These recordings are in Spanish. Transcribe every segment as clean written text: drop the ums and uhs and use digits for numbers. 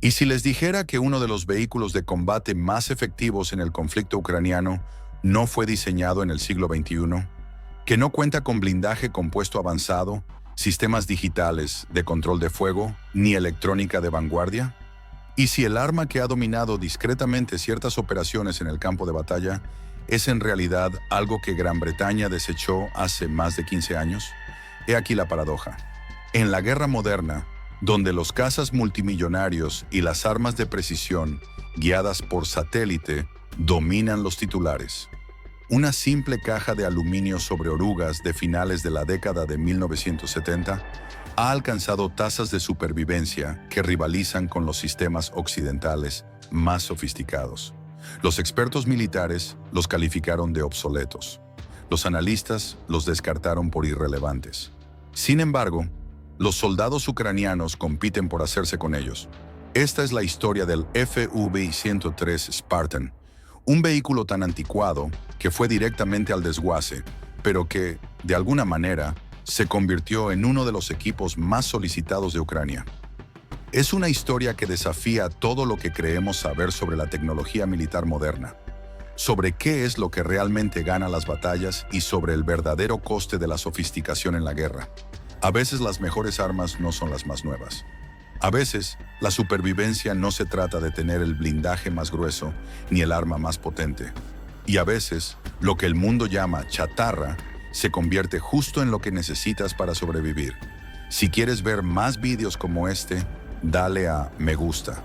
¿Y si les dijera que uno de los vehículos de combate más efectivos en el conflicto ucraniano no fue diseñado en el siglo XXI? Que no cuenta con blindaje compuesto avanzado, sistemas digitales de control de fuego, ni electrónica de vanguardia. ¿Y si el arma que ha dominado discretamente ciertas operaciones en el campo de batalla es en realidad algo que Gran Bretaña desechó hace más de 15 años? He aquí la paradoja. En la guerra moderna, donde los cazas multimillonarios y las armas de precisión guiadas por satélite dominan los titulares, una simple caja de aluminio sobre orugas de finales de la década de 1970 ha alcanzado tasas de supervivencia que rivalizan con los sistemas occidentales más sofisticados. Los expertos militares los calificaron de obsoletos. Los analistas los descartaron por irrelevantes. Sin embargo, los soldados ucranianos compiten por hacerse con ellos. Esta es la historia del FV-103 Spartan, un vehículo tan anticuado que fue directamente al desguace, pero que, de alguna manera, se convirtió en uno de los equipos más solicitados de Ucrania. Es una historia que desafía todo lo que creemos saber sobre la tecnología militar moderna, sobre qué es lo que realmente gana las batallas y sobre el verdadero coste de la sofisticación en la guerra. A veces las mejores armas no son las más nuevas. A veces, la supervivencia no se trata de tener el blindaje más grueso ni el arma más potente. Y a veces, lo que el mundo llama chatarra se convierte justo en lo que necesitas para sobrevivir. Si quieres ver más vídeos como este, dale a me gusta,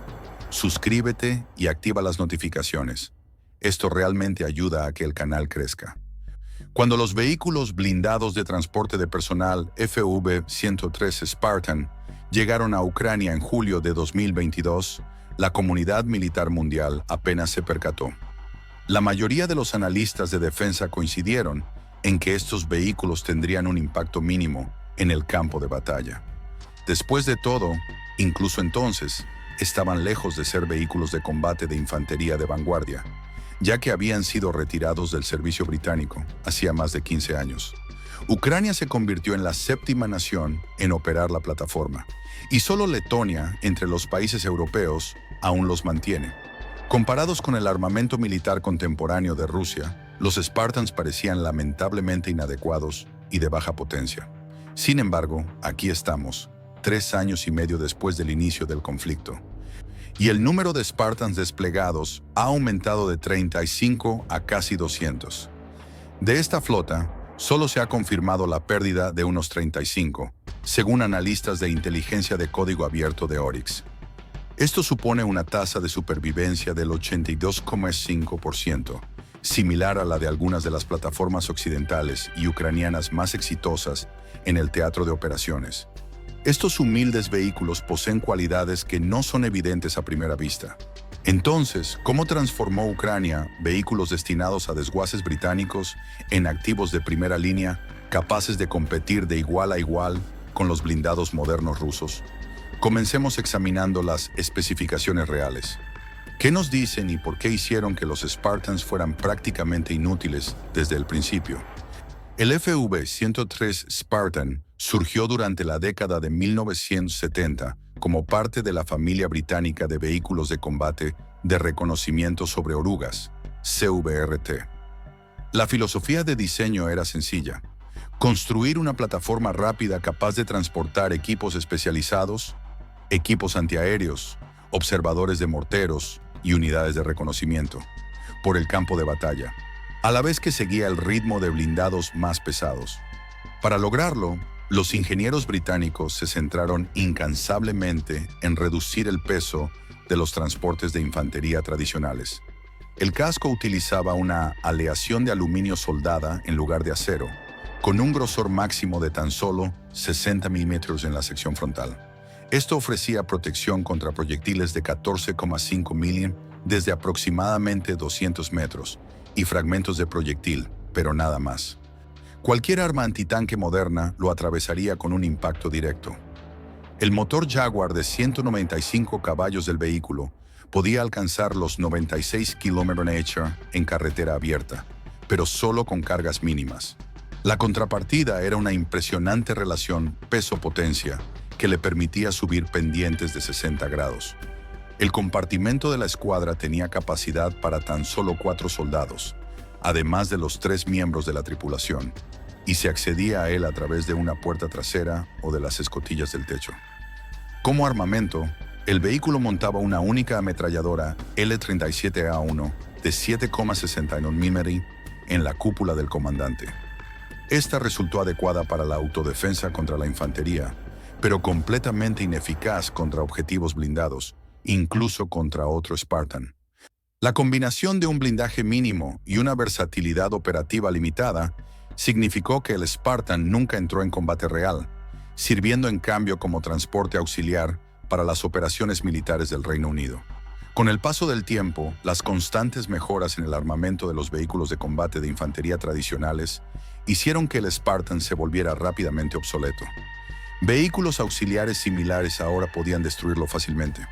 suscríbete y activa las notificaciones. Esto realmente ayuda a que el canal crezca. Cuando los vehículos blindados de transporte de personal FV-103 Spartan llegaron a Ucrania en julio de 2022, la comunidad militar mundial apenas se percató. La mayoría de los analistas de defensa coincidieron en que estos vehículos tendrían un impacto mínimo en el campo de batalla. Después de todo, incluso entonces, estaban lejos de ser vehículos de combate de infantería de vanguardia, ya que habían sido retirados del servicio británico hacía más de 15 años. Ucrania se convirtió en la séptima nación en operar la plataforma, y solo Letonia, entre los países europeos, aún los mantiene. Comparados con el armamento militar contemporáneo de Rusia, los Spartans parecían lamentablemente inadecuados y de baja potencia. Sin embargo, aquí estamos, 3 años y medio después del inicio del conflicto. Y el número de Spartans desplegados ha aumentado de 35 a casi 200. De esta flota, solo se ha confirmado la pérdida de unos 35, según analistas de inteligencia de código abierto de Oryx. Esto supone una tasa de supervivencia del 82,5%, similar a la de algunas de las plataformas occidentales y ucranianas más exitosas en el teatro de operaciones. Estos humildes vehículos poseen cualidades que no son evidentes a primera vista. Entonces, ¿cómo transformó Ucrania vehículos destinados a desguaces británicos en activos de primera línea, capaces de competir de igual a igual con los blindados modernos rusos? Comencemos examinando las especificaciones reales. ¿Qué nos dicen y por qué hicieron que los Spartans fueran prácticamente inútiles desde el principio? El FV-103 Spartan surgió durante la década de 1970 como parte de la familia británica de vehículos de combate de reconocimiento sobre orugas, CVRT. La filosofía de diseño era sencilla: construir una plataforma rápida capaz de transportar equipos especializados, equipos antiaéreos, observadores de morteros y unidades de reconocimiento por el campo de batalla, a la vez que seguía el ritmo de blindados más pesados. Para lograrlo, los ingenieros británicos se centraron incansablemente en reducir el peso de los transportes de infantería tradicionales. El casco utilizaba una aleación de aluminio soldada en lugar de acero, con un grosor máximo de tan solo 60 milímetros en la sección frontal. Esto ofrecía protección contra proyectiles de 14,5 milímetros desde aproximadamente 200 metros y fragmentos de proyectil, pero nada más. Cualquier arma antitanque moderna lo atravesaría con un impacto directo. El motor Jaguar de 195 caballos del vehículo podía alcanzar los 96 km/h en carretera abierta, pero solo con cargas mínimas. La contrapartida era una impresionante relación peso-potencia que le permitía subir pendientes de 60 grados. El compartimento de la escuadra tenía capacidad para tan solo 4 soldados, además de los 3 miembros de la tripulación, y se accedía a él a través de una puerta trasera o de las escotillas del techo. Como armamento, el vehículo montaba una única ametralladora L-37A1 de 7,61 mm en la cúpula del comandante. Esta resultó adecuada para la autodefensa contra la infantería, pero completamente ineficaz contra objetivos blindados, incluso contra otro Spartan. La combinación de un blindaje mínimo y una versatilidad operativa limitada significó que el Spartan nunca entró en combate real, sirviendo en cambio como transporte auxiliar para las operaciones militares del Reino Unido. Con el paso del tiempo, las constantes mejoras en el armamento de los vehículos de combate de infantería tradicionales hicieron que el Spartan se volviera rápidamente obsoleto. Vehículos auxiliares similares ahora podían destruirlo fácilmente.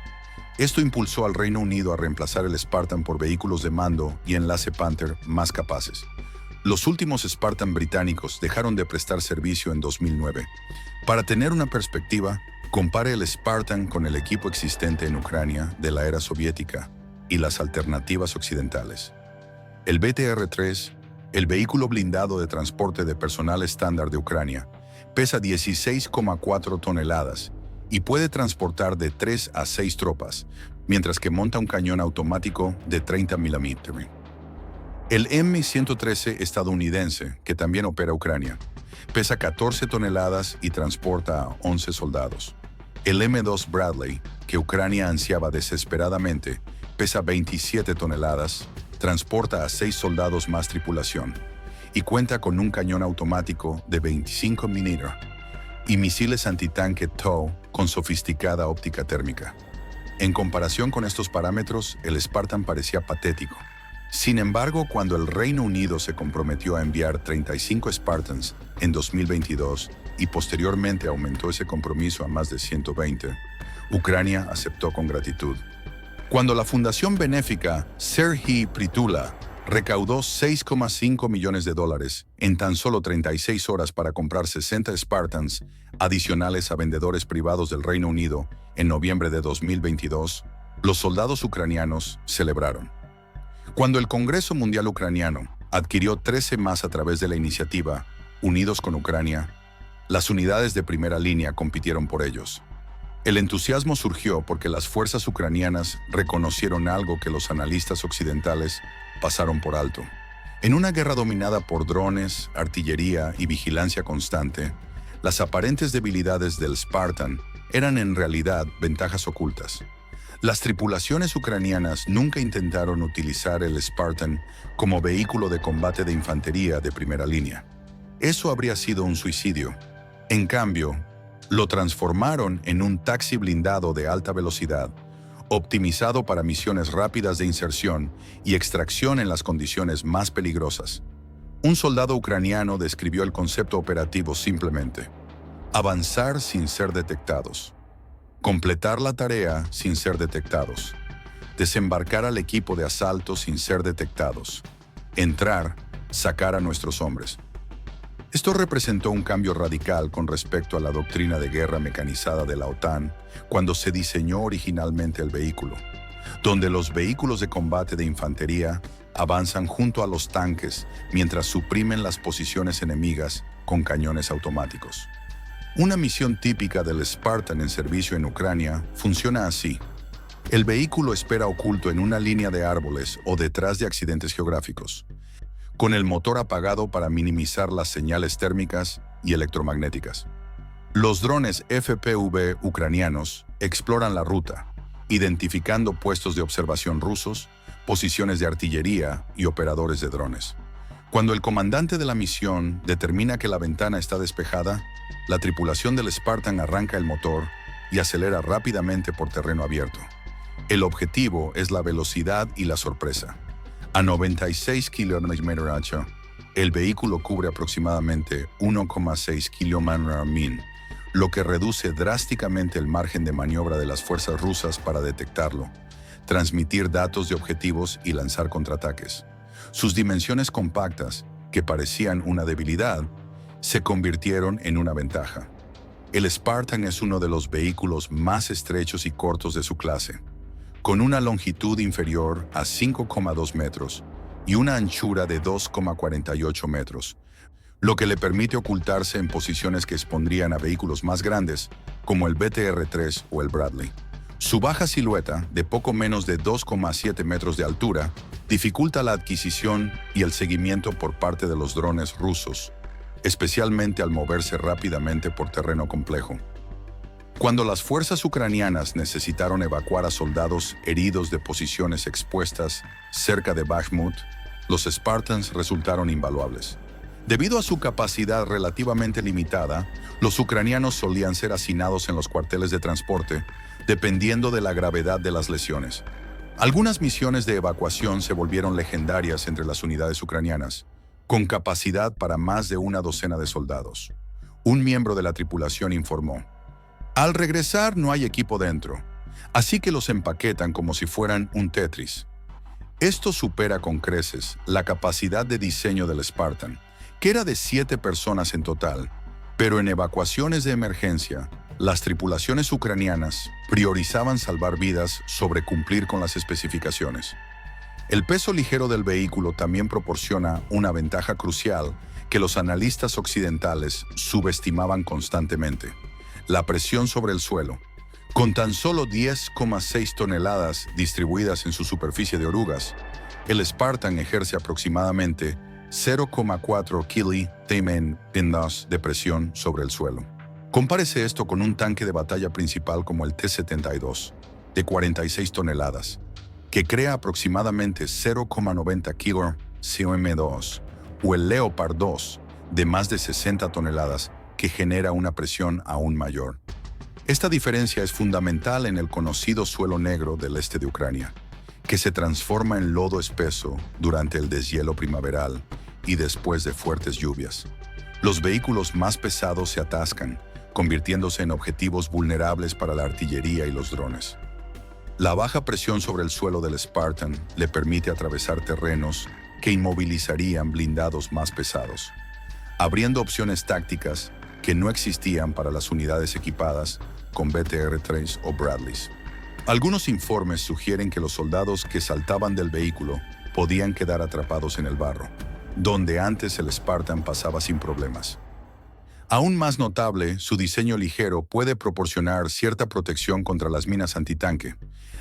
Esto impulsó al Reino Unido a reemplazar el Spartan por vehículos de mando y enlace Panther más capaces. Los últimos Spartan británicos dejaron de prestar servicio en 2009. Para tener una perspectiva, compare el Spartan con el equipo existente en Ucrania de la era soviética y las alternativas occidentales. El BTR-3, el vehículo blindado de transporte de personal estándar de Ucrania, pesa 16,4 toneladas y puede transportar de 3 a 6 tropas, mientras que monta un cañón automático de 30 mm. El M113 estadounidense, que también opera Ucrania, pesa 14 toneladas y transporta a 11 soldados. El M2 Bradley, que Ucrania ansiaba desesperadamente, pesa 27 toneladas, transporta a 6 soldados más tripulación y cuenta con un cañón automático de 25 mm y misiles antitanque TOW con sofisticada óptica térmica. En comparación con estos parámetros, el Spartan parecía patético. Sin embargo, cuando el Reino Unido se comprometió a enviar 35 Spartans en 2022 y posteriormente aumentó ese compromiso a más de 120, Ucrania aceptó con gratitud. Cuando la fundación benéfica Serhiy Prytula recaudó $6,5 millones en tan solo 36 horas para comprar 60 Spartans adicionales a vendedores privados del Reino Unido en noviembre de 2022, los soldados ucranianos celebraron. Cuando el Congreso Mundial Ucraniano adquirió 13 más a través de la iniciativa Unidos con Ucrania, las unidades de primera línea compitieron por ellos. El entusiasmo surgió porque las fuerzas ucranianas reconocieron algo que los analistas occidentales pasaron por alto. En una guerra dominada por drones, artillería y vigilancia constante, las aparentes debilidades del Spartan eran en realidad ventajas ocultas. Las tripulaciones ucranianas nunca intentaron utilizar el Spartan como vehículo de combate de infantería de primera línea. Eso habría sido un suicidio. En cambio, lo transformaron en un taxi blindado de alta velocidad, optimizado para misiones rápidas de inserción y extracción en las condiciones más peligrosas. Un soldado ucraniano describió el concepto operativo simplemente: avanzar sin ser detectados. Completar la tarea sin ser detectados. Desembarcar al equipo de asalto sin ser detectados. Entrar, sacar a nuestros hombres. Esto representó un cambio radical con respecto a la doctrina de guerra mecanizada de la OTAN cuando se diseñó originalmente el vehículo, donde los vehículos de combate de infantería avanzan junto a los tanques mientras suprimen las posiciones enemigas con cañones automáticos. Una misión típica del Spartan en servicio en Ucrania funciona así. El vehículo espera oculto en una línea de árboles o detrás de accidentes geográficos, con el motor apagado para minimizar las señales térmicas y electromagnéticas. Los drones FPV ucranianos exploran la ruta, identificando puestos de observación rusos, posiciones de artillería y operadores de drones. Cuando el comandante de la misión determina que la ventana está despejada, la tripulación del Spartan arranca el motor y acelera rápidamente por terreno abierto. El objetivo es la velocidad y la sorpresa. A 96 km/h, el vehículo cubre aproximadamente 1,6 km/min, lo que reduce drásticamente el margen de maniobra de las fuerzas rusas para detectarlo, transmitir datos de objetivos y lanzar contraataques. Sus dimensiones compactas, que parecían una debilidad, se convirtieron en una ventaja. El Spartan es uno de los vehículos más estrechos y cortos de su clase, con una longitud inferior a 5,2 metros y una anchura de 2,48 metros, lo que le permite ocultarse en posiciones que expondrían a vehículos más grandes, como el BTR-3 o el Bradley. Su baja silueta, de poco menos de 2,7 metros de altura, dificulta la adquisición y el seguimiento por parte de los drones rusos, especialmente al moverse rápidamente por terreno complejo. Cuando las fuerzas ucranianas necesitaron evacuar a soldados heridos de posiciones expuestas cerca de Bakhmut, los Spartans resultaron invaluables. Debido a su capacidad relativamente limitada, los ucranianos solían ser hacinados en los cuarteles de transporte, dependiendo de la gravedad de las lesiones. Algunas misiones de evacuación se volvieron legendarias entre las unidades ucranianas, con capacidad para más de una docena de soldados. Un miembro de la tripulación informó: "Al regresar no hay equipo dentro, así que los empaquetan como si fueran un Tetris". Esto supera con creces la capacidad de diseño del Spartan, que era de 7 personas en total, pero en evacuaciones de emergencia, las tripulaciones ucranianas priorizaban salvar vidas sobre cumplir con las especificaciones. El peso ligero del vehículo también proporciona una ventaja crucial que los analistas occidentales subestimaban constantemente: la presión sobre el suelo. Con tan solo 10,6 toneladas distribuidas en su superficie de orugas, el Spartan ejerce aproximadamente 0,4 kN de presión sobre el suelo. Compárese esto con un tanque de batalla principal como el T-72, de 46 toneladas, que crea aproximadamente 0,90 kCm2, o el Leopard 2, de más de 60 toneladas, que genera una presión aún mayor. Esta diferencia es fundamental en el conocido suelo negro del este de Ucrania, que se transforma en lodo espeso durante el deshielo primaveral y después de fuertes lluvias. Los vehículos más pesados se atascan, convirtiéndose en objetivos vulnerables para la artillería y los drones. La baja presión sobre el suelo del Spartan le permite atravesar terrenos que inmovilizarían blindados más pesados, abriendo opciones tácticas que no existían para las unidades equipadas con BTR-3 o Bradleys. Algunos informes sugieren que los soldados que saltaban del vehículo podían quedar atrapados en el barro, donde antes el Spartan pasaba sin problemas. Aún más notable, su diseño ligero puede proporcionar cierta protección contra las minas antitanque.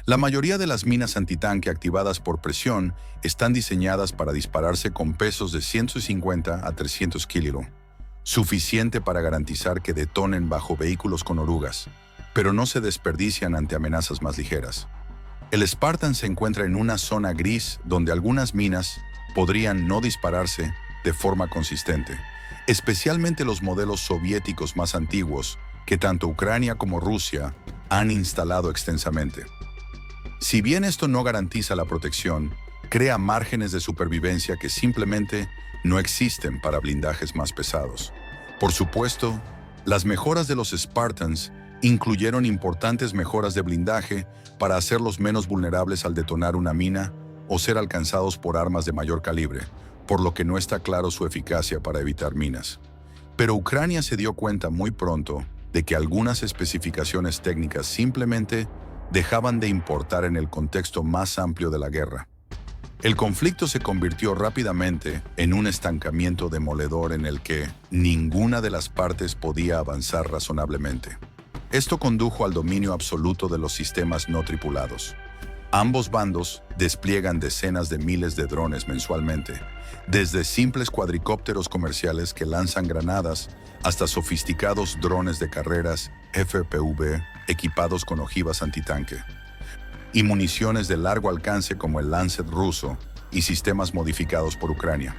La mayoría de las minas antitanque activadas por presión están diseñadas para dispararse con pesos de 150 a 300 kg, suficiente para garantizar que detonen bajo vehículos con orugas, pero no se desperdician ante amenazas más ligeras. El Spartan se encuentra en una zona gris donde algunas minas podrían no dispararse de forma consistente, especialmente los modelos soviéticos más antiguos que tanto Ucrania como Rusia han instalado extensamente. Si bien esto no garantiza la protección, crea márgenes de supervivencia que simplemente no existen para blindajes más pesados. Por supuesto, las mejoras de los Spartans incluyeron importantes mejoras de blindaje para hacerlos menos vulnerables al detonar una mina o ser alcanzados por armas de mayor calibre, por lo que no está claro su eficacia para evitar minas. Pero Ucrania se dio cuenta muy pronto de que algunas especificaciones técnicas simplemente dejaban de importar en el contexto más amplio de la guerra. El conflicto se convirtió rápidamente en un estancamiento demoledor en el que ninguna de las partes podía avanzar razonablemente. Esto condujo al dominio absoluto de los sistemas no tripulados. Ambos bandos despliegan decenas de miles de drones mensualmente, desde simples cuadricópteros comerciales que lanzan granadas hasta sofisticados drones de carreras FPV equipados con ojivas antitanque, y municiones de largo alcance como el Lancet ruso y sistemas modificados por Ucrania.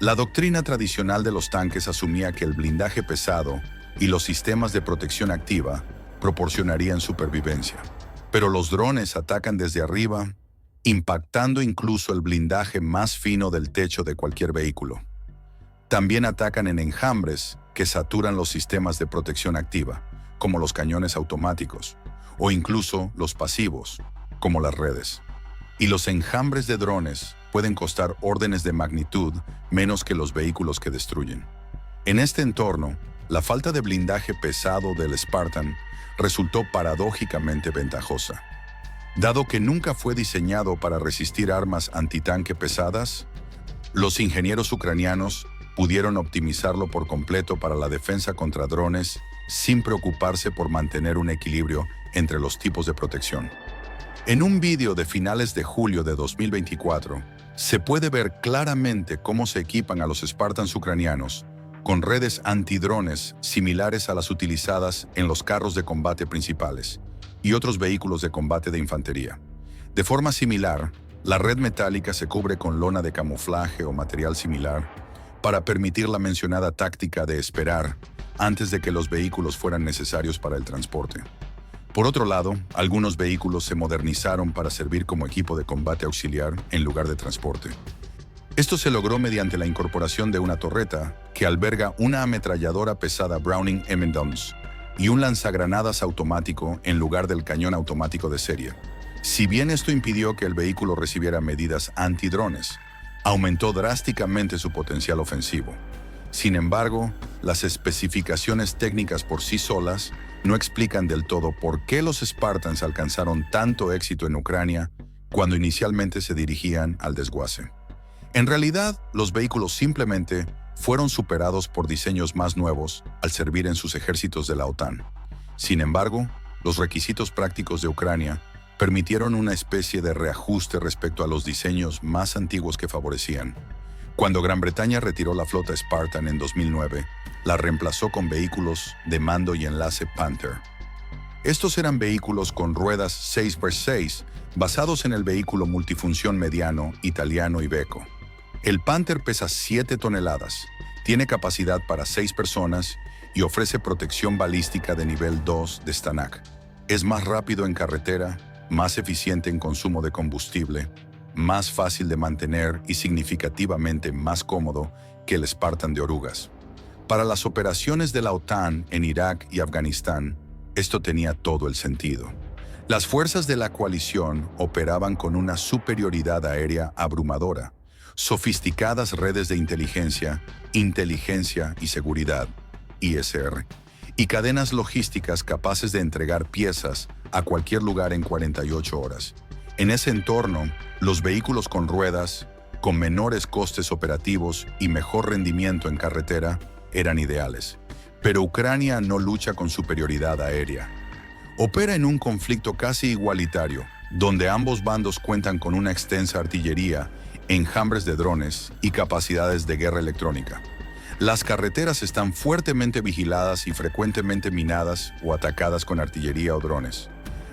La doctrina tradicional de los tanques asumía que el blindaje pesado y los sistemas de protección activa proporcionarían supervivencia. Pero los drones atacan desde arriba, impactando incluso el blindaje más fino del techo de cualquier vehículo. También atacan en enjambres que saturan los sistemas de protección activa, como los cañones automáticos, o incluso los pasivos, como las redes. Y los enjambres de drones pueden costar órdenes de magnitud menos que los vehículos que destruyen. En este entorno, la falta de blindaje pesado del Spartan resultó paradójicamente ventajosa. Dado que nunca fue diseñado para resistir armas antitanque pesadas, los ingenieros ucranianos pudieron optimizarlo por completo para la defensa contra drones sin preocuparse por mantener un equilibrio entre los tipos de protección. En un vídeo de finales de julio de 2024, se puede ver claramente cómo se equipan a los Spartans ucranianos con redes antidrones similares a las utilizadas en los carros de combate principales y otros vehículos de combate de infantería. De forma similar, la red metálica se cubre con lona de camuflaje o material similar para permitir la mencionada táctica de esperar antes de que los vehículos fueran necesarios para el transporte. Por otro lado, algunos vehículos se modernizaron para servir como equipo de combate auxiliar en lugar de transporte. Esto se logró mediante la incorporación de una torreta que alberga una ametralladora pesada Browning M2 y un lanzagranadas automático en lugar del cañón automático de serie. Si bien esto impidió que el vehículo recibiera medidas antidrones, aumentó drásticamente su potencial ofensivo. Sin embargo, las especificaciones técnicas por sí solas no explican del todo por qué los Spartans alcanzaron tanto éxito en Ucrania cuando inicialmente se dirigían al desguace. En realidad, los vehículos simplemente fueron superados por diseños más nuevos al servir en sus ejércitos de la OTAN. Sin embargo, los requisitos prácticos de Ucrania permitieron una especie de reajuste respecto a los diseños más antiguos que favorecían. Cuando Gran Bretaña retiró la flota Spartan en 2009, la reemplazó con vehículos de mando y enlace Panther. Estos eran vehículos con ruedas 6x6 basados en el vehículo multifunción mediano italiano Iveco. El Panther pesa 7 toneladas, tiene capacidad para 6 personas y ofrece protección balística de nivel 2 de Stanag. Es más rápido en carretera, más eficiente en consumo de combustible, más fácil de mantener y significativamente más cómodo que el Spartan de orugas. Para las operaciones de la OTAN en Irak y Afganistán, esto tenía todo el sentido. Las fuerzas de la coalición operaban con una superioridad aérea abrumadora, sofisticadas redes de inteligencia y seguridad, ISR, y cadenas logísticas capaces de entregar piezas a cualquier lugar en 48 horas. En ese entorno, los vehículos con ruedas, con menores costes operativos y mejor rendimiento en carretera, eran ideales. Pero Ucrania no lucha con superioridad aérea. Opera en un conflicto casi igualitario, donde ambos bandos cuentan con una extensa artillería, enjambres de drones y capacidades de guerra electrónica. Las carreteras están fuertemente vigiladas y frecuentemente minadas o atacadas con artillería o drones.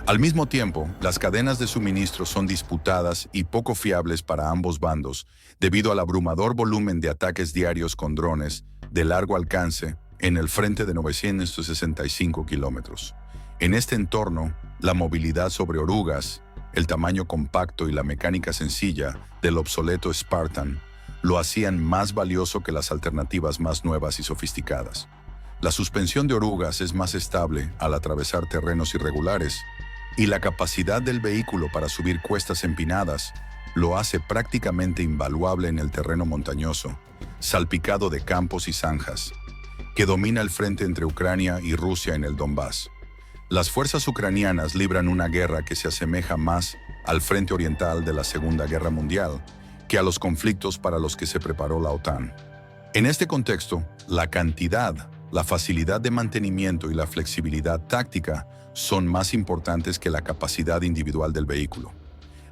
Al mismo tiempo, las cadenas de suministro son disputadas y poco fiables para ambos bandos debido al abrumador volumen de ataques diarios con drones de largo alcance en el frente de 965 kilómetros. En este entorno, la movilidad sobre orugas, el tamaño compacto y la mecánica sencilla del obsoleto Spartan lo hacían más valioso que las alternativas más nuevas y sofisticadas. La suspensión de orugas es más estable al atravesar terrenos irregulares y la capacidad del vehículo para subir cuestas empinadas lo hace prácticamente invaluable en el terreno montañoso, salpicado de campos y zanjas, que domina el frente entre Ucrania y Rusia en el Donbass. Las fuerzas ucranianas libran una guerra que se asemeja más al frente oriental de la Segunda Guerra Mundial que a los conflictos para los que se preparó la OTAN. En este contexto, la cantidad, la facilidad de mantenimiento y la flexibilidad táctica son más importantes que la capacidad individual del vehículo.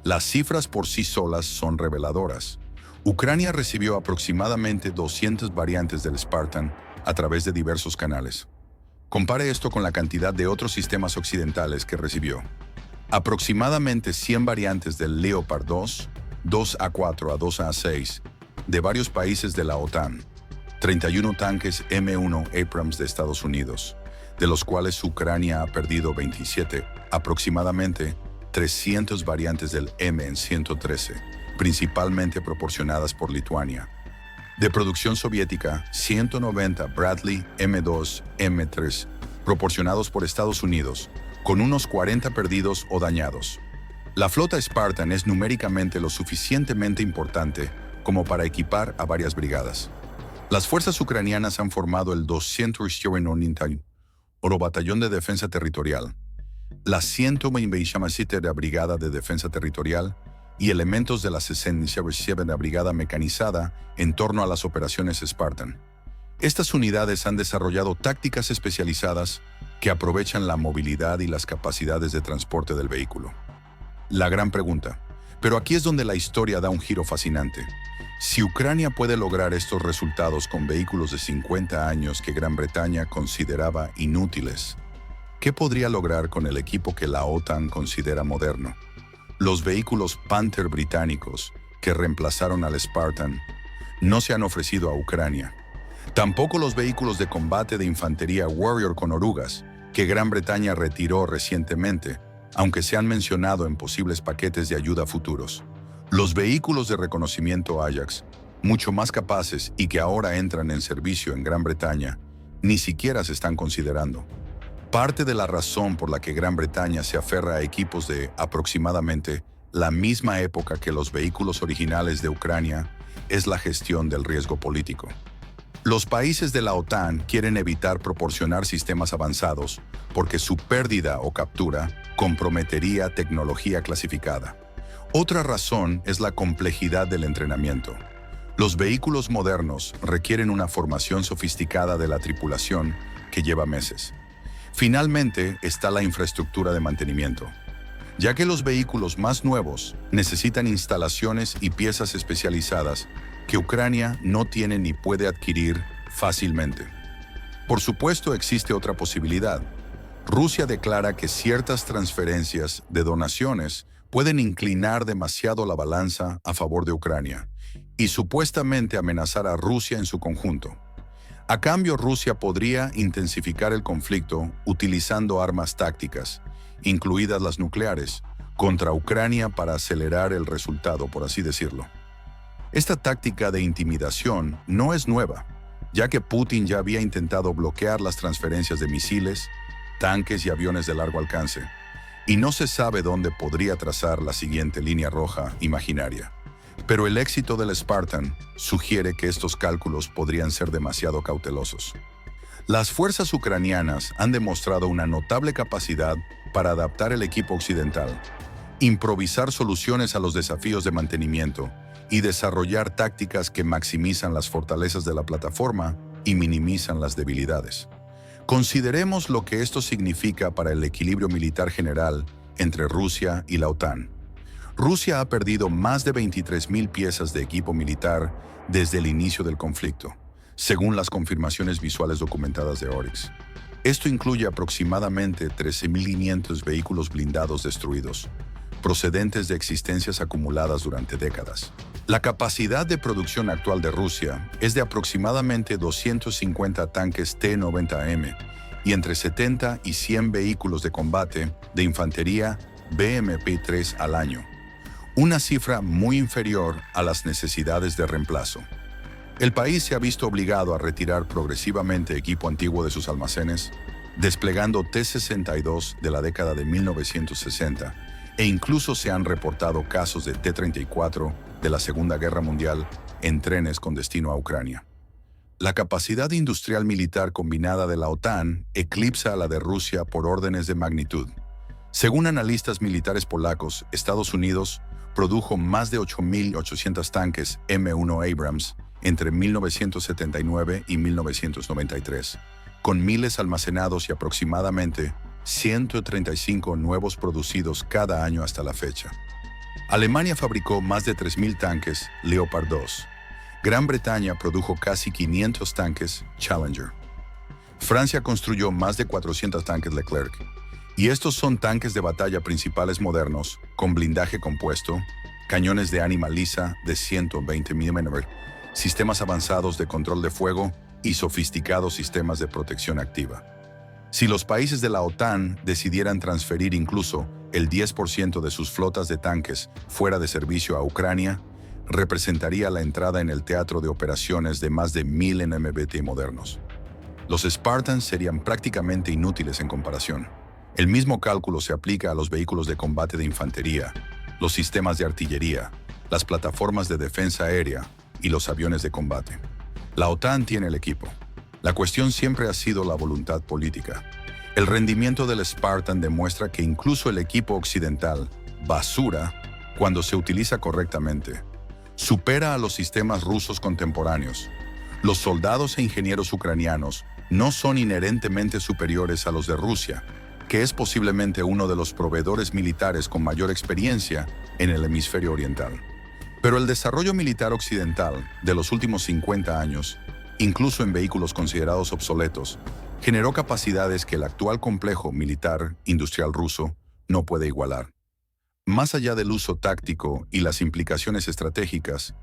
Las cifras por sí solas son reveladoras. Ucrania recibió aproximadamente 200 variantes del Spartan a través de diversos canales. Compare esto con la cantidad de otros sistemas occidentales que recibió. Aproximadamente 100 variantes del Leopard 2, 2A4 a 2A6, de varios países de la OTAN, 31 tanques M1 Abrams de Estados Unidos, de los cuales Ucrania ha perdido 27, aproximadamente 300 variantes del M113, principalmente proporcionadas por Lituania. De producción soviética, 190 Bradley M2, M3, proporcionados por Estados Unidos, con unos 40 perdidos o dañados. La flota Spartan es numéricamente lo suficientemente importante como para equipar a varias brigadas. Las fuerzas ucranianas han formado el 200 o Batallón de Defensa Territorial, la 127 de Brigada de Defensa Territorial y elementos de la 67 de Brigada Mecanizada en torno a las operaciones Spartan. Estas unidades han desarrollado tácticas especializadas que aprovechan la movilidad y las capacidades de transporte del vehículo. La gran pregunta, pero aquí es donde la historia da un giro fascinante. Si Ucrania puede lograr estos resultados con vehículos de 50 años que Gran Bretaña consideraba inútiles, ¿qué podría lograr con el equipo que la OTAN considera moderno? Los vehículos Panther británicos, que reemplazaron al Spartan, no se han ofrecido a Ucrania. Tampoco los vehículos de combate de infantería Warrior con orugas, que Gran Bretaña retiró recientemente, aunque se han mencionado en posibles paquetes de ayuda futuros. Los vehículos de reconocimiento Ajax, mucho más capaces y que ahora entran en servicio en Gran Bretaña, ni siquiera se están considerando. Parte de la razón por la que Gran Bretaña se aferra a equipos de aproximadamente la misma época que los vehículos originales de Ucrania es la gestión del riesgo político. Los países de la OTAN quieren evitar proporcionar sistemas avanzados porque su pérdida o captura comprometería tecnología clasificada. Otra razón es la complejidad del entrenamiento. Los vehículos modernos requieren una formación sofisticada de la tripulación que lleva meses. Finalmente está la infraestructura de mantenimiento, ya que los vehículos más nuevos necesitan instalaciones y piezas especializadas que Ucrania no tiene ni puede adquirir fácilmente. Por supuesto, existe otra posibilidad. Rusia declara que ciertas transferencias de donaciones pueden inclinar demasiado la balanza a favor de Ucrania y supuestamente amenazar a Rusia en su conjunto. A cambio, Rusia podría intensificar el conflicto utilizando armas tácticas, incluidas las nucleares, contra Ucrania para acelerar el resultado, por así decirlo. Esta táctica de intimidación no es nueva, ya que Putin ya había intentado bloquear las transferencias de misiles, tanques y aviones de largo alcance, y no se sabe dónde podría trazar la siguiente línea roja imaginaria. Pero el éxito del Spartan sugiere que estos cálculos podrían ser demasiado cautelosos. Las fuerzas ucranianas han demostrado una notable capacidad para adaptar el equipo occidental, improvisar soluciones a los desafíos de mantenimiento y desarrollar tácticas que maximizan las fortalezas de la plataforma y minimizan las debilidades. Consideremos lo que esto significa para el equilibrio militar general entre Rusia y la OTAN. Rusia ha perdido más de 23.000 piezas de equipo militar desde el inicio del conflicto, según las confirmaciones visuales documentadas de Oryx. Esto incluye aproximadamente 13.500 vehículos blindados destruidos, procedentes de existencias acumuladas durante décadas. La capacidad de producción actual de Rusia es de aproximadamente 250 tanques T-90M y entre 70 y 100 vehículos de combate de infantería BMP-3 al año, una cifra muy inferior a las necesidades de reemplazo. El país se ha visto obligado a retirar progresivamente equipo antiguo de sus almacenes, desplegando T-62 de la década de 1960, e incluso se han reportado casos de T-34 de la Segunda Guerra Mundial en trenes con destino a Ucrania. La capacidad industrial militar combinada de la OTAN eclipsa a la de Rusia por órdenes de magnitud. Según analistas militares polacos, Estados Unidos produjo más de 8.800 tanques M1 Abrams entre 1979 y 1993, con miles almacenados y aproximadamente 135 nuevos producidos cada año hasta la fecha. Alemania fabricó más de 3.000 tanques Leopard 2. Gran Bretaña produjo casi 500 tanques Challenger. Francia construyó más de 400 tanques Leclerc. Y estos son tanques de batalla principales modernos, con blindaje compuesto, cañones de ánima lisa de 120 mm, sistemas avanzados de control de fuego y sofisticados sistemas de protección activa. Si los países de la OTAN decidieran transferir incluso el 10% de sus flotas de tanques fuera de servicio a Ucrania, representaría la entrada en el teatro de operaciones de más de 1.000 NMBT modernos. Los Spartans serían prácticamente inútiles en comparación. El mismo cálculo se aplica a los vehículos de combate de infantería, los sistemas de artillería, las plataformas de defensa aérea y los aviones de combate. La OTAN tiene el equipo. La cuestión siempre ha sido la voluntad política. El rendimiento del Spartan demuestra que incluso el equipo occidental, basura, cuando se utiliza correctamente, supera a los sistemas rusos contemporáneos. Los soldados e ingenieros ucranianos no son inherentemente superiores a los de Rusia, que es posiblemente uno de los proveedores militares con mayor experiencia en el hemisferio oriental. Pero el desarrollo militar occidental de los últimos 50 años, incluso en vehículos considerados obsoletos, generó capacidades que el actual complejo militar industrial ruso no puede igualar. Más allá del uso táctico y las implicaciones estratégicas,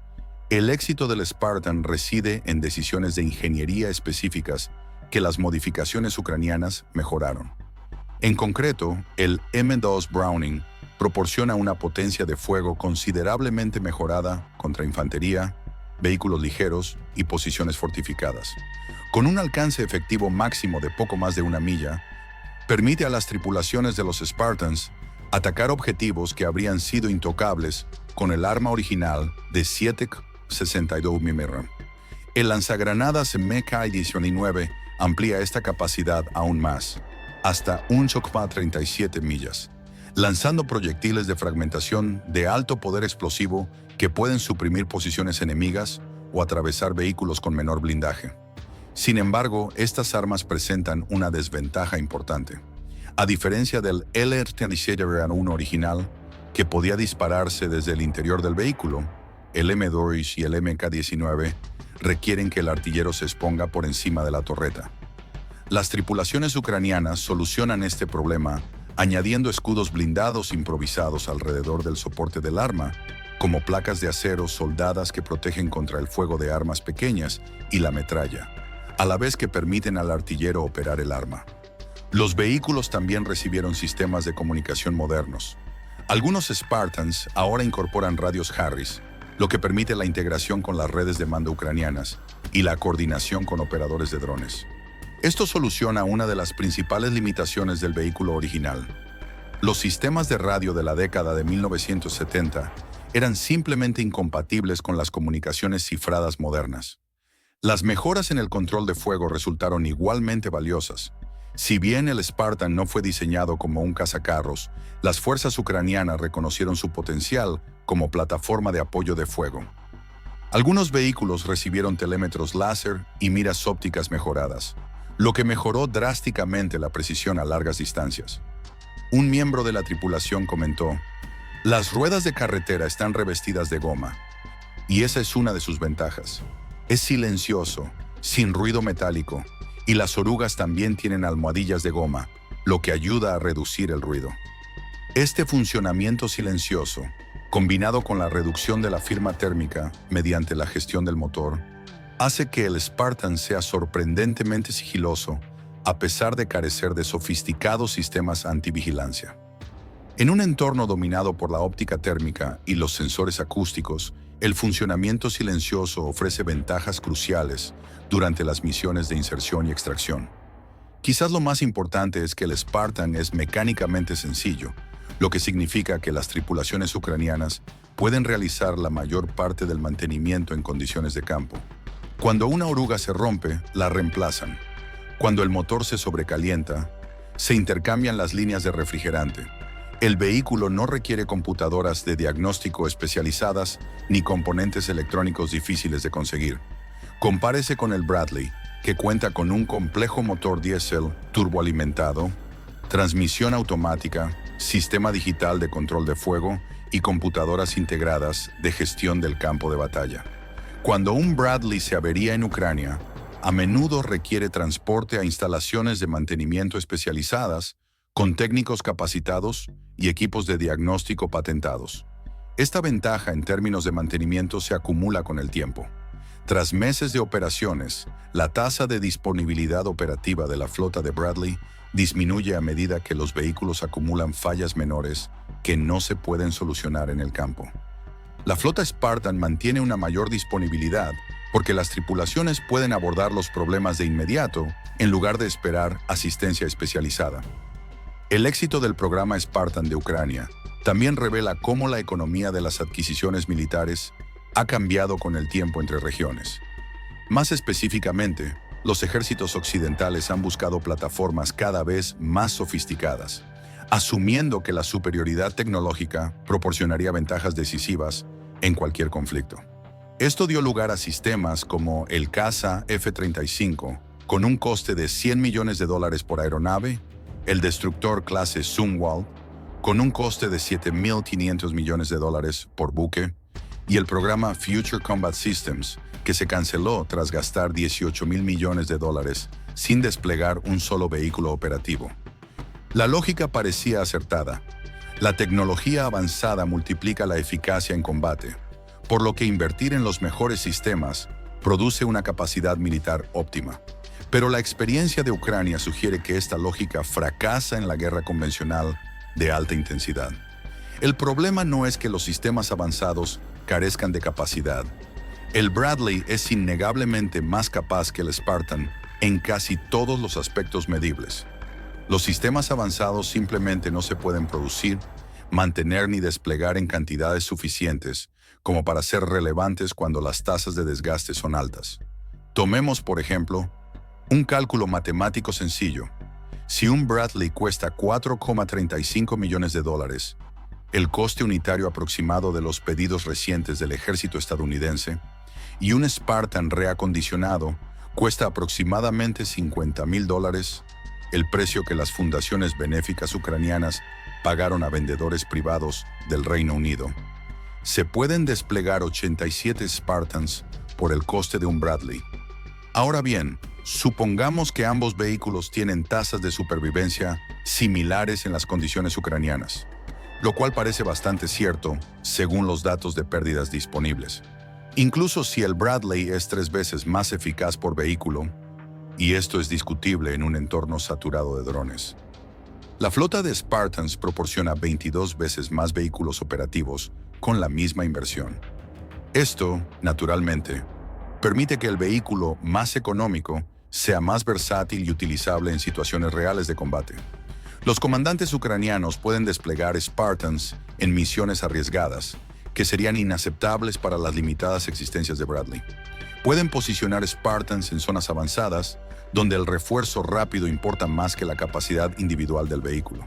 el éxito del Spartan reside en decisiones de ingeniería específicas que las modificaciones ucranianas mejoraron. En concreto, el M2 Browning proporciona una potencia de fuego considerablemente mejorada contra infantería, vehículos ligeros y posiciones fortificadas. Con un alcance efectivo máximo de poco más de 1 milla, permite a las tripulaciones de los Spartans atacar objetivos que habrían sido intocables con el arma original de 7,62 mm. El lanzagranadas MK-19 amplía esta capacidad aún más, hasta 1,37 millas, lanzando proyectiles de fragmentación de alto poder explosivo que pueden suprimir posiciones enemigas o atravesar vehículos con menor blindaje. Sin embargo, estas armas presentan una desventaja importante. A diferencia del LR-37-1 original, que podía dispararse desde el interior del vehículo, el M2 y el MK-19 requieren que el artillero se exponga por encima de la torreta. Las tripulaciones ucranianas solucionan este problema añadiendo escudos blindados improvisados alrededor del soporte del arma, como placas de acero soldadas que protegen contra el fuego de armas pequeñas y la metralla, a la vez que permiten al artillero operar el arma. Los vehículos también recibieron sistemas de comunicación modernos. Algunos Spartans ahora incorporan radios Harris, lo que permite la integración con las redes de mando ucranianas y la coordinación con operadores de drones. Esto soluciona una de las principales limitaciones del vehículo original. Los sistemas de radio de la década de 1970 eran simplemente incompatibles con las comunicaciones cifradas modernas. Las mejoras en el control de fuego resultaron igualmente valiosas. Si bien el Spartan no fue diseñado como un cazacarros, las fuerzas ucranianas reconocieron su potencial como plataforma de apoyo de fuego. Algunos vehículos recibieron telémetros láser y miras ópticas mejoradas, lo que mejoró drásticamente la precisión a largas distancias. Un miembro de la tripulación comentó: "Las ruedas de carretera están revestidas de goma, y esa es una de sus ventajas. Es silencioso, sin ruido metálico, y las orugas también tienen almohadillas de goma, lo que ayuda a reducir el ruido". Este funcionamiento silencioso, combinado con la reducción de la firma térmica mediante la gestión del motor, hace que el Spartan sea sorprendentemente sigiloso, a pesar de carecer de sofisticados sistemas antivigilancia. En un entorno dominado por la óptica térmica y los sensores acústicos, el funcionamiento silencioso ofrece ventajas cruciales durante las misiones de inserción y extracción. Quizás lo más importante es que el Spartan es mecánicamente sencillo, lo que significa que las tripulaciones ucranianas pueden realizar la mayor parte del mantenimiento en condiciones de campo. Cuando una oruga se rompe, la reemplazan. Cuando el motor se sobrecalienta, se intercambian las líneas de refrigerante. El vehículo no requiere computadoras de diagnóstico especializadas ni componentes electrónicos difíciles de conseguir. Compárese con el Bradley, que cuenta con un complejo motor diésel turboalimentado, transmisión automática, sistema digital de control de fuego y computadoras integradas de gestión del campo de batalla. Cuando un Bradley se avería en Ucrania, a menudo requiere transporte a instalaciones de mantenimiento especializadas, con técnicos capacitados y equipos de diagnóstico patentados. Esta ventaja en términos de mantenimiento se acumula con el tiempo. Tras meses de operaciones, la tasa de disponibilidad operativa de la flota de Bradley disminuye a medida que los vehículos acumulan fallas menores que no se pueden solucionar en el campo. La flota Spartan mantiene una mayor disponibilidad porque las tripulaciones pueden abordar los problemas de inmediato en lugar de esperar asistencia especializada. El éxito del programa Spartan de Ucrania también revela cómo la economía de las adquisiciones militares ha cambiado con el tiempo entre regiones. Más específicamente, los ejércitos occidentales han buscado plataformas cada vez más sofisticadas, asumiendo que la superioridad tecnológica proporcionaría ventajas decisivas en cualquier conflicto. Esto dio lugar a sistemas como el caza F-35, con un coste de $100 millones por aeronave, el destructor clase Zumwalt, con un coste de $7.500 millones por buque, y el programa Future Combat Systems, que se canceló tras gastar $18.000 millones sin desplegar un solo vehículo operativo. La lógica parecía acertada. La tecnología avanzada multiplica la eficacia en combate, por lo que invertir en los mejores sistemas produce una capacidad militar óptima. Pero la experiencia de Ucrania sugiere que esta lógica fracasa en la guerra convencional de alta intensidad. El problema no es que los sistemas avanzados carezcan de capacidad. El Bradley es innegablemente más capaz que el Spartan en casi todos los aspectos medibles. Los sistemas avanzados simplemente no se pueden producir, mantener ni desplegar en cantidades suficientes como para ser relevantes cuando las tasas de desgaste son altas. Tomemos, por ejemplo, un cálculo matemático sencillo. Si un Bradley cuesta $4,35 millones, el coste unitario aproximado de los pedidos recientes del ejército estadounidense, y un Spartan reacondicionado cuesta aproximadamente $50.000, el precio que las fundaciones benéficas ucranianas pagaron a vendedores privados del Reino Unido. Se pueden desplegar 87 Spartans por el coste de un Bradley. Ahora bien, supongamos que ambos vehículos tienen tasas de supervivencia similares en las condiciones ucranianas, lo cual parece bastante cierto según los datos de pérdidas disponibles. Incluso si el Bradley es 3 veces más eficaz por vehículo, y esto es discutible en un entorno saturado de drones. La flota de Spartans proporciona 22 veces más vehículos operativos con la misma inversión. Esto, naturalmente, permite que el vehículo más económico sea más versátil y utilizable en situaciones reales de combate. Los comandantes ucranianos pueden desplegar Spartans en misiones arriesgadas, que serían inaceptables para las limitadas existencias de Bradley. Pueden posicionar Spartans en zonas avanzadas, donde el refuerzo rápido importa más que la capacidad individual del vehículo.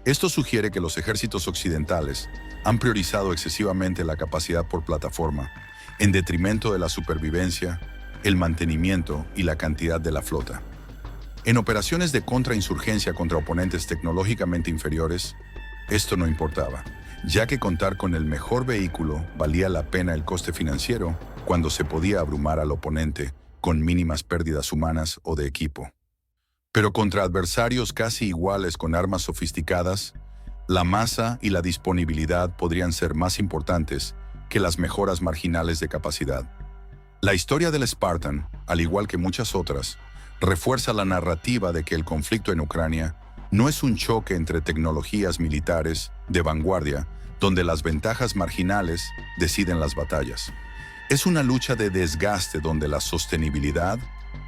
Esto sugiere que los ejércitos occidentales han priorizado excesivamente la capacidad por plataforma, en detrimento de la supervivencia, el mantenimiento y la cantidad de la flota. En operaciones de contrainsurgencia contra oponentes tecnológicamente inferiores, esto no importaba, ya que contar con el mejor vehículo valía la pena el coste financiero cuando se podía abrumar al oponente con mínimas pérdidas humanas o de equipo. Pero contra adversarios casi iguales con armas sofisticadas, la masa y la disponibilidad podrían ser más importantes que las mejoras marginales de capacidad. La historia del Spartan, al igual que muchas otras, refuerza la narrativa de que el conflicto en Ucrania no es un choque entre tecnologías militares de vanguardia, donde las ventajas marginales deciden las batallas. Es una lucha de desgaste donde la sostenibilidad,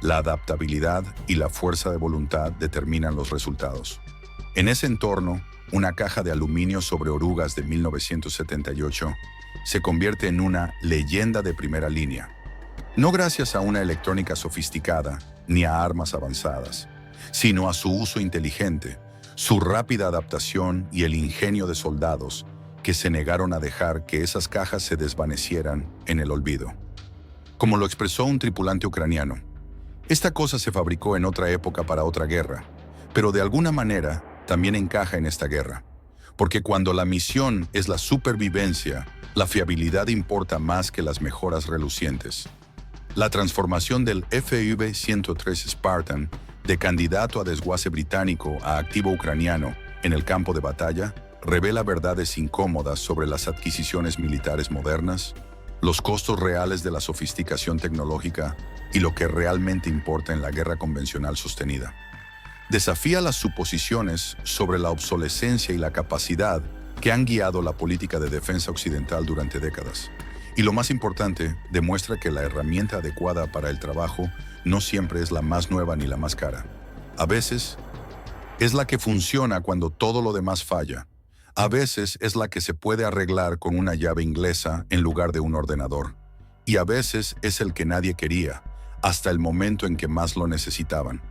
la adaptabilidad y la fuerza de voluntad determinan los resultados. En ese entorno, una caja de aluminio sobre orugas de 1978 se convierte en una leyenda de primera línea. No gracias a una electrónica sofisticada ni a armas avanzadas, sino a su uso inteligente, su rápida adaptación y el ingenio de soldados que se negaron a dejar que esas cajas se desvanecieran en el olvido. Como lo expresó un tripulante ucraniano, esta cosa se fabricó en otra época para otra guerra, pero de alguna manera también encaja en esta guerra, porque cuando la misión es la supervivencia, la fiabilidad importa más que las mejoras relucientes. La transformación del FV-103 Spartan de candidato a desguace británico a activo ucraniano en el campo de batalla revela verdades incómodas sobre las adquisiciones militares modernas, los costos reales de la sofisticación tecnológica y lo que realmente importa en la guerra convencional sostenida. Desafía las suposiciones sobre la obsolescencia y la capacidad que han guiado la política de defensa occidental durante décadas. Y lo más importante, demuestra que la herramienta adecuada para el trabajo no siempre es la más nueva ni la más cara. A veces, es la que funciona cuando todo lo demás falla. A veces es la que se puede arreglar con una llave inglesa en lugar de un ordenador. Y a veces es el que nadie quería, hasta el momento en que más lo necesitaban.